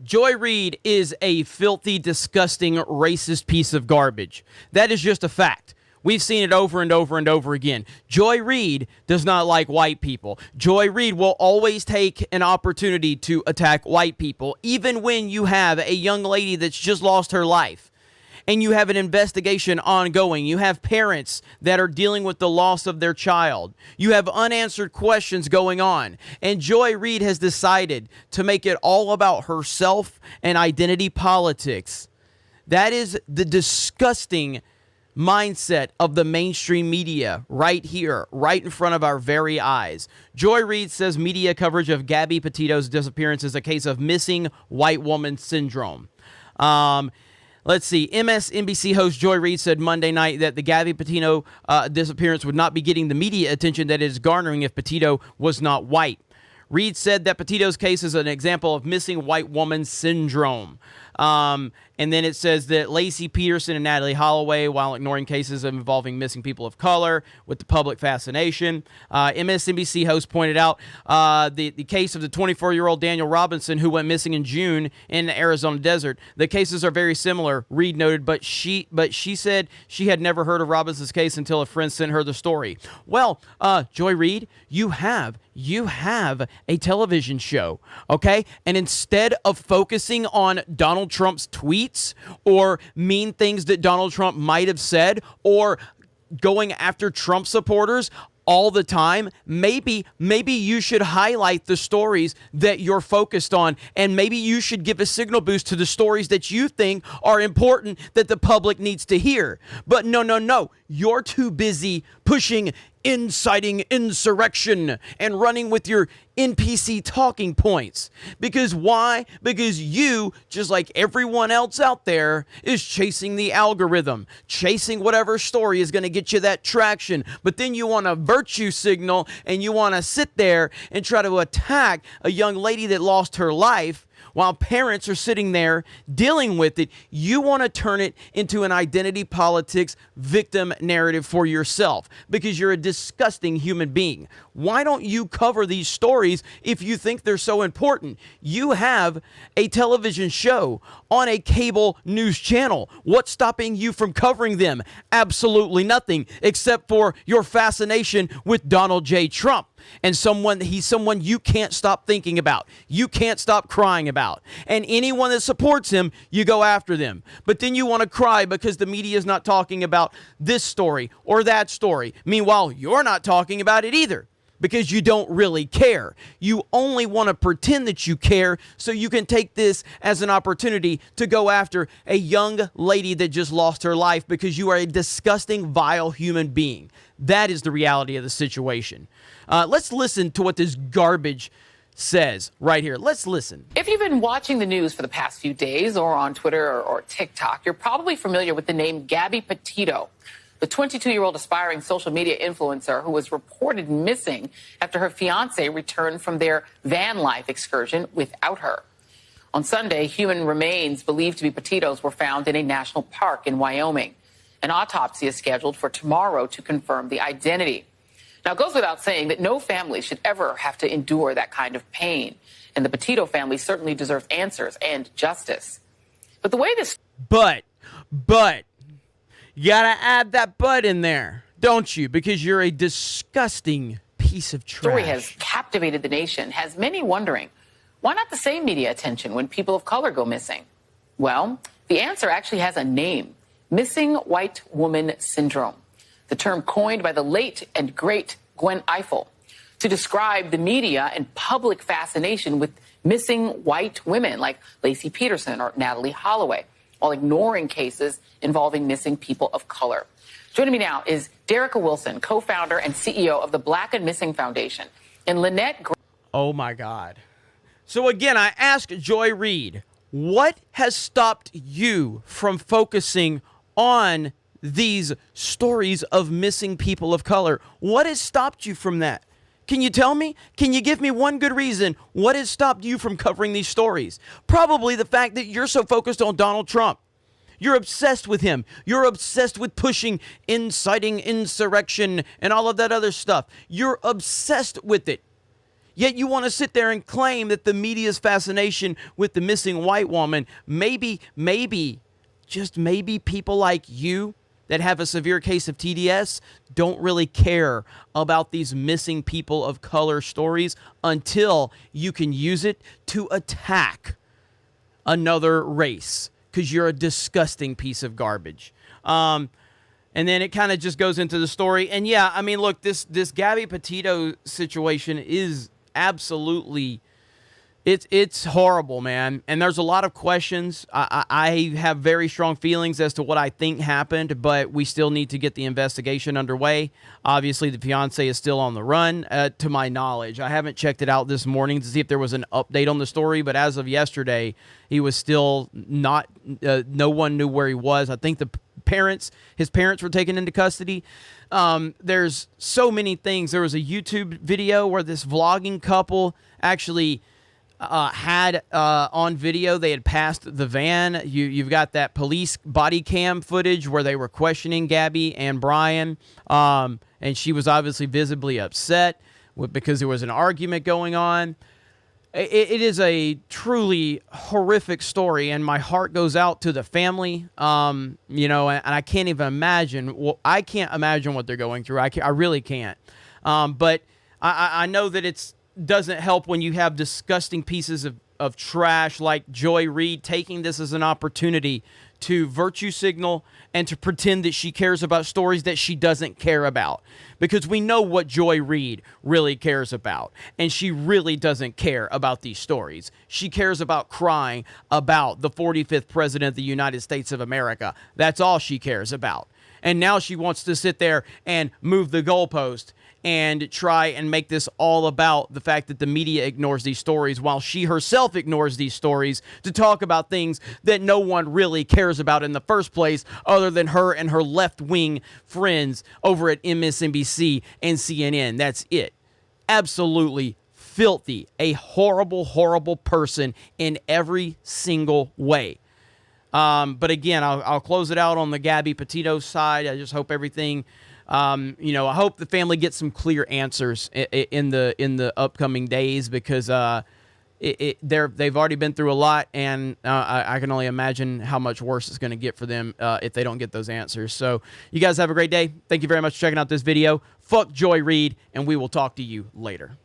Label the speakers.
Speaker 1: Joy Reid is a filthy, disgusting, racist piece of garbage. That is just a fact. We've seen it over and over and over again. Joy Reid does not like white people. Joy Reid will always take an opportunity to attack white people, even when you have a young lady that's just lost her life and you have an investigation ongoing. You have parents that are dealing with the loss of their child. You have unanswered questions going on. And Joy Reid has decided to make it all about herself and identity politics. That is the disgusting mindset of the mainstream media right here, right in front of our very eyes. Joy Reid says media coverage of Gabby Petito's disappearance is a case of missing white woman syndrome. Let's see. MSNBC host Joy Reid said Monday night that the Gabby Petito disappearance would not be getting the media attention that it is garnering if Petito was not white. Reid said that Petito's case is an example of missing white woman syndrome. And then it says that Lacey Peterson and Natalie Holloway, while ignoring cases involving missing people of color with the public fascination. MSNBC host pointed out the case of the 24-year-old Daniel Robinson who went missing in June in the Arizona desert. The cases are very similar, Reid noted, but she said she had never heard of Robinson's case until a friend sent her the story. Well, Joy Reid, you have a television show, okay? And instead of focusing on Donald Trump's tweets or mean things that Donald Trump might have said or going after Trump supporters all the time, maybe you should highlight the stories that you're focused on, and maybe you should give a signal boost to the stories that you think are important that the public needs to hear. But no. You're too busy pushing inciting insurrection and running with your NPC talking points. Because why? Because you, just like everyone else out there, is chasing the algorithm, chasing whatever story is going to get you that traction. But then you want to virtue signal and you want to sit there and try to attack a young lady that lost her life while parents are sitting there dealing with it. You want to turn it into an identity politics victim narrative for yourself because you're a disgusting human being. Why don't you cover these stories if you think they're so important? You have a television show on a cable news channel. What's stopping you from covering them? Absolutely nothing, except for your fascination with Donald J. Trump. And he's someone you can't stop thinking about. You can't stop crying about. And anyone that supports him, you go after them. But then you want to cry because the media is not talking about this story or that story. Meanwhile, you're not talking about it either because you don't really care. You only want to pretend that you care so you can take this as an opportunity to go after a young lady that just lost her life because you are a disgusting, vile human being. That is the reality of the situation. Let's listen to what this garbage says right here. Let's listen.
Speaker 2: If you've been watching the news for the past few days or on Twitter or TikTok, you're probably familiar with the name Gabby Petito, the 22-year-old aspiring social media influencer who was reported missing after her fiancé returned from their van life excursion without her. On Sunday, human remains believed to be Petito's were found in a national park in Wyoming. An autopsy is scheduled for tomorrow to confirm the identity. Now, it goes without saying that no family should ever have to endure that kind of pain. And the Petito family certainly deserves answers and justice. But the way this...
Speaker 1: But, you gotta add that but in there, don't you? Because you're a disgusting piece of trash.
Speaker 2: Story has captivated the nation, has many wondering, why not the same media attention when people of color go missing? Well, the answer actually has a name: missing white woman syndrome. The term coined by the late and great Gwen Ifill to describe the media and public fascination with missing white women like Lacey Peterson or Natalie Holloway, while ignoring cases involving missing people of color. Joining me now is Derica Wilson, co-founder and CEO of the Black and Missing Foundation, and Lynette.
Speaker 1: Oh my God. So again, I asked Joy Reid, what has stopped you from focusing on these stories of missing people of color? What has stopped you from that? Can you tell me? Can you give me one good reason? What has stopped you from covering these stories? Probably the fact that you're so focused on Donald Trump. You're obsessed with him. You're obsessed with pushing inciting insurrection and all of that other stuff. You're obsessed with it. Yet you want to sit there and claim that the media's fascination with the missing white woman, maybe, just maybe people like you that have a severe case of TDS don't really care about these missing people of color stories until you can use it to attack another race because you're a disgusting piece of garbage. And then it kind of just goes into the story. And yeah, I mean, look, this Gabby Petito situation is absolutely, it's horrible, man. And there's a lot of questions. I have very strong feelings as to what I think happened, but we still need to get the investigation underway. Obviously, the fiance is still on the run, to my knowledge. I haven't checked it out this morning to see if there was an update on the story, but as of yesterday, he was still not, no one knew where he was. I think his parents were taken into custody. There's so many things. There was a YouTube video where this vlogging couple actually had on video, they had passed the van. You've got that police body cam footage where they were questioning Gabby and Brian, and she was obviously visibly upset because there was an argument going on. It is a truly horrific story, and my heart goes out to the family. And I can't even imagine. Well, I can't imagine what they're going through. I really can't. But I know that it doesn't help when you have disgusting pieces of trash like Joy Reid taking this as an opportunity to virtue signal and to pretend that she cares about stories that she doesn't care about. Because we know what Joy Reid really cares about. And she really doesn't care about these stories. She cares about crying about the 45th president of the United States of America. That's all she cares about. And now she wants to sit there and move the goalpost and try and make this all about the fact that the media ignores these stories while she herself ignores these stories to talk about things that no one really cares about in the first place other than her and her left-wing friends over at MSNBC and CNN. That's it. Absolutely filthy. A horrible, horrible person in every single way. But again, I'll close it out on the Gabby Petito side. I just hope everything... I hope the family gets some clear answers in the upcoming days because they've already been through a lot, and I can only imagine how much worse it's going to get for them if they don't get those answers. So you guys have a great day. Thank you very much for checking out this video. Fuck Joy Reid, and we will talk to you later.